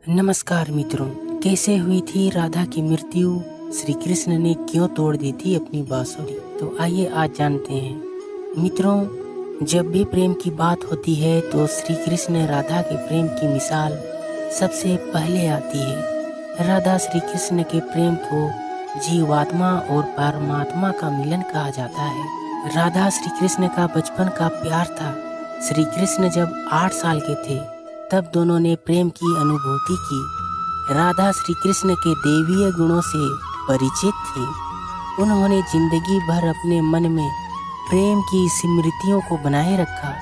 नमस्कार मित्रों, कैसे हुई थी राधा की मृत्यु? श्री कृष्ण ने क्यों तोड़ दी थी अपनी बांसुरी? तो आइए आज जानते हैं। मित्रों, जब भी प्रेम की बात होती है तो श्री कृष्ण राधा के प्रेम की मिसाल सबसे पहले आती है। राधा श्री कृष्ण के प्रेम को जीवात्मा और परमात्मा का मिलन कहा जाता है। राधा श्री कृष्ण का बचपन का प्यार था। श्री कृष्ण जब 8 साल के थे तब दोनों ने प्रेम की अनुभूति की। राधा श्री कृष्ण के देवीय गुणों से परिचित थी। उन्होंने जिंदगी भर अपने मन में प्रेम की स्मृतियों को बनाए रखा।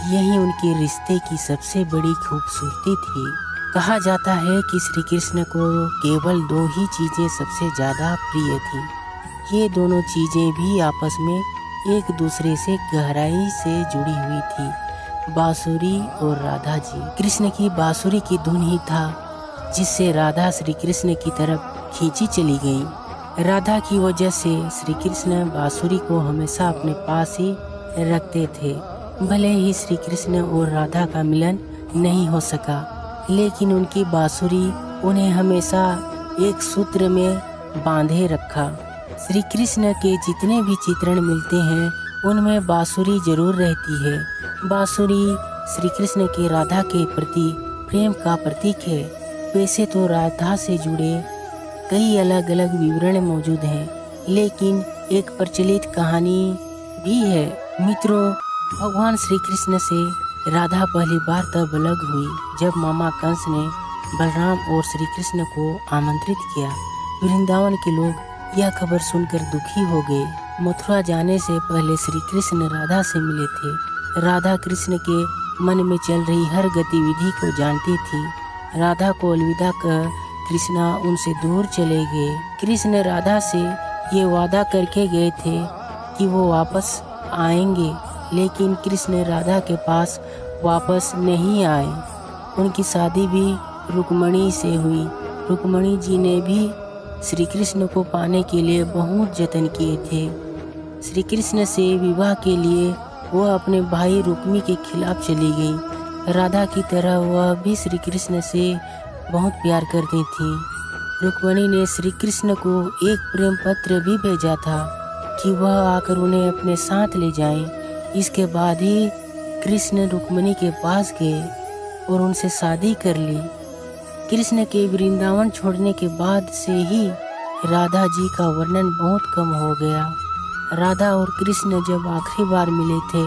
यही उनके रिश्ते की सबसे बड़ी खूबसूरती थी। कहा जाता है कि श्री कृष्ण को केवल 2 ही चीज़ें सबसे ज़्यादा प्रिय थी। ये दोनों चीज़ें भी आपस में एक दूसरे से गहराई से जुड़ी हुई थी, बांसुरी और राधा जी। कृष्ण की बांसुरी की धुन ही था जिससे राधा श्री कृष्ण की तरफ खींची चली गई। राधा की वजह से श्री कृष्ण बांसुरी को हमेशा अपने पास ही रखते थे। भले ही श्री कृष्ण और राधा का मिलन नहीं हो सका, लेकिन उनकी बांसुरी उन्हें हमेशा एक सूत्र में बांधे रखा। श्री कृष्ण के जितने भी चित्रण मिलते हैं उनमें बांसुरी जरूर रहती है। बांसुरी श्री कृष्ण के राधा के प्रति प्रेम का प्रतीक है। वैसे तो राधा से जुड़े कई अलग अलग विवरण मौजूद हैं, लेकिन एक प्रचलित कहानी भी है। मित्रों, भगवान श्री कृष्ण से राधा पहली बार तब अलग हुई जब मामा कंस ने बलराम और श्री कृष्ण को आमंत्रित किया। वृंदावन के लोग यह खबर सुनकर दुखी हो गए। मथुरा जाने से पहले श्री कृष्ण राधा से मिले थे। राधा कृष्ण के मन में चल रही हर गतिविधि को जानती थी। राधा को अलविदा कर कृष्णा उनसे दूर चले गए। कृष्ण राधा से ये वादा करके गए थे कि वो वापस आएंगे, लेकिन कृष्ण राधा के पास वापस नहीं आए। उनकी शादी भी रुक्मणी से हुई। रुक्मणी जी ने भी श्री कृष्ण को पाने के लिए बहुत जतन किए थे। श्री कृष्ण से विवाह के लिए वह अपने भाई रुक्मी के खिलाफ चली गई। राधा की तरह वह भी श्री कृष्ण से बहुत प्यार करती थी। रुक्मिणी ने श्री कृष्ण को एक प्रेम पत्र भी भेजा था कि वह आकर उन्हें अपने साथ ले जाएं। इसके बाद ही कृष्ण रुक्मिणी के पास गए और उनसे शादी कर ली। कृष्ण के वृंदावन छोड़ने के बाद से ही राधा जी का वर्णन बहुत कम हो गया। राधा और कृष्ण जब आखिरी बार मिले थे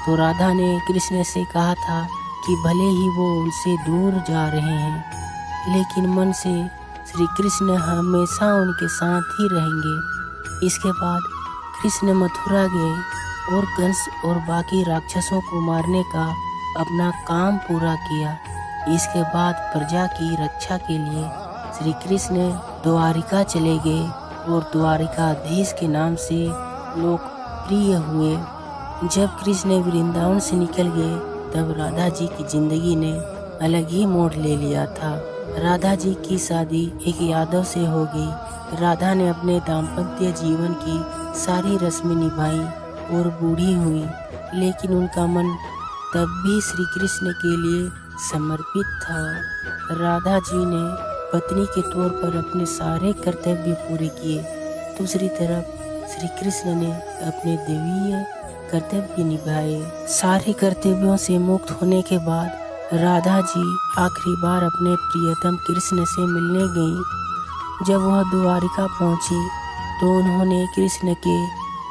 तो राधा ने कृष्ण से कहा था कि भले ही वो उनसे दूर जा रहे हैं, लेकिन मन से श्री कृष्ण हमेशा उनके साथ ही रहेंगे। इसके बाद कृष्ण मथुरा गए और कंस और बाकी राक्षसों को मारने का अपना काम पूरा किया। इसके बाद प्रजा की रक्षा के लिए श्री कृष्ण द्वारिका चले गए और द्वारिकाधीश के नाम से लोकप्रिय हुए। जब कृष्ण वृंदावन से निकल गए तब राधा जी की जिंदगी ने अलग ही मोड़ ले लिया था। राधा जी की शादी एक यादव से हो गई। राधा ने अपने दाम्पत्य जीवन की सारी रस्में निभाई और बूढ़ी हुई, लेकिन उनका मन तब भी श्री कृष्ण के लिए समर्पित था। राधा जी ने पत्नी के तौर पर अपने सारे कर्तव्य पूरे किए। दूसरी तरफ श्री कृष्ण ने अपने दैवीय कर्तव्य निभाए। सारे कर्तव्यों से मुक्त होने के बाद राधा जी आखिरी बार अपने प्रियतम कृष्ण से मिलने गईं। जब वह द्वारिका पहुंची तो उन्होंने कृष्ण के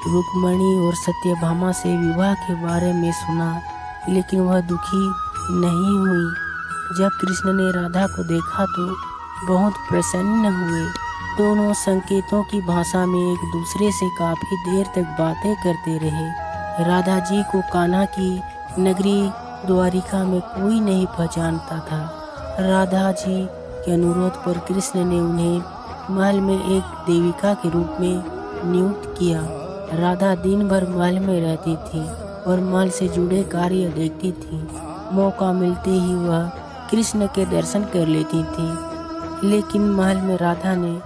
रुक्मिणी और सत्यभामा से विवाह के बारे में सुना, लेकिन वह दुखी नहीं हुई। जब कृष्ण ने राधा को देखा तो बहुत प्रसन्न हुए। दोनों संकेतों की भाषा में एक दूसरे से काफी देर तक बातें करते रहे। राधा जी को कान्हा की नगरी द्वारिका में कोई नहीं पहचानता था। राधा जी के अनुरोध पर कृष्ण ने उन्हें महल में एक देविका के रूप में नियुक्त किया। राधा दिन भर महल में रहती थी और महल से जुड़े कार्य देखती थी। मौका मिलते ही वह कृष्ण के दर्शन कर लेती थी, लेकिन महल में राधा ने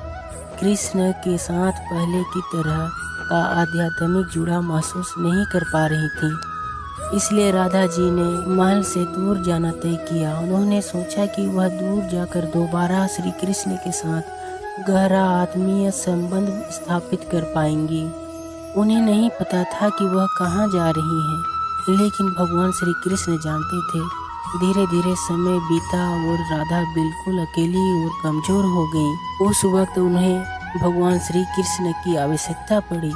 कृष्ण के साथ पहले की तरह का आध्यात्मिक जुड़ाव महसूस नहीं कर पा रही थी। इसलिए राधा जी ने महल से दूर जाना तय किया। उन्होंने सोचा कि वह दूर जाकर दोबारा श्री कृष्ण के साथ गहरा आत्मीय संबंध स्थापित कर पाएंगी। उन्हें नहीं पता था कि वह कहाँ जा रही हैं, लेकिन भगवान श्री कृष्ण जानते थे। धीरे धीरे समय बीता और राधा बिल्कुल अकेली और कमजोर हो गई। उस वक्त उन्हें भगवान श्री कृष्ण की आवश्यकता पड़ी।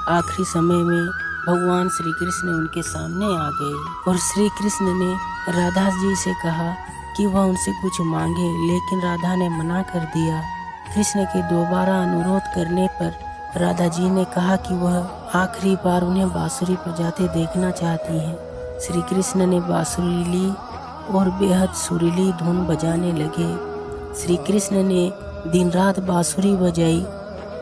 आखिरी समय में भगवान श्री कृष्ण उनके सामने आ गए और श्री कृष्ण ने राधा जी से कहा कि वह उनसे कुछ मांगे, लेकिन राधा ने मना कर दिया। कृष्ण के दोबारा अनुरोध करने पर राधा जी ने कहा कि वह आखिरी बार उन्हें बांसुरी बजाते देखना चाहती हैं। श्री कृष्ण ने बांसुरी ली और बेहद सुरीली धुन बजाने लगे। श्री कृष्ण ने दिन रात बांसुरी बजाई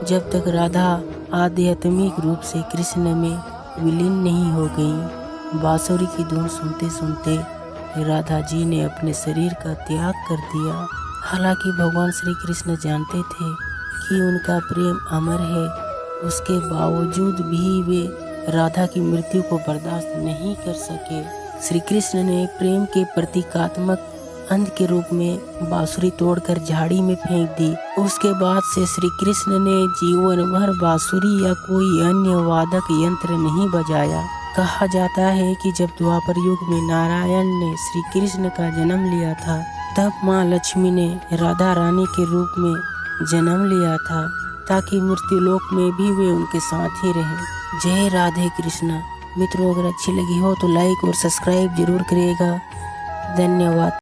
जब तक राधा आध्यात्मिक रूप से कृष्ण में विलीन नहीं हो गई। बांसुरी की धुन सुनते सुनते राधा जी ने अपने शरीर का त्याग कर दिया। हालांकि भगवान श्री कृष्ण जानते थे कि उनका प्रेम अमर है, उसके बावजूद भी वे राधा की मृत्यु को बर्दाश्त नहीं कर सके। श्री कृष्ण ने प्रेम के प्रतीकात्मक अंध के रूप में बांसुरी तोड़कर झाड़ी में फेंक दी। उसके बाद से श्री कृष्ण ने जीवन भर बांसुरी या कोई अन्य वादक यंत्र नहीं बजाया। कहा जाता है कि जब द्वापर युग में नारायण ने श्री कृष्ण का जन्म लिया था, तब माँ लक्ष्मी ने राधा रानी के रूप में जन्म लिया था, ताकि मृत्यु लोक में भी वे उनके साथ ही रहे। जय राधे कृष्णा। मित्रों, अगर अच्छी लगी हो तो लाइक और सब्सक्राइब जरूर करिएगा। धन्यवाद।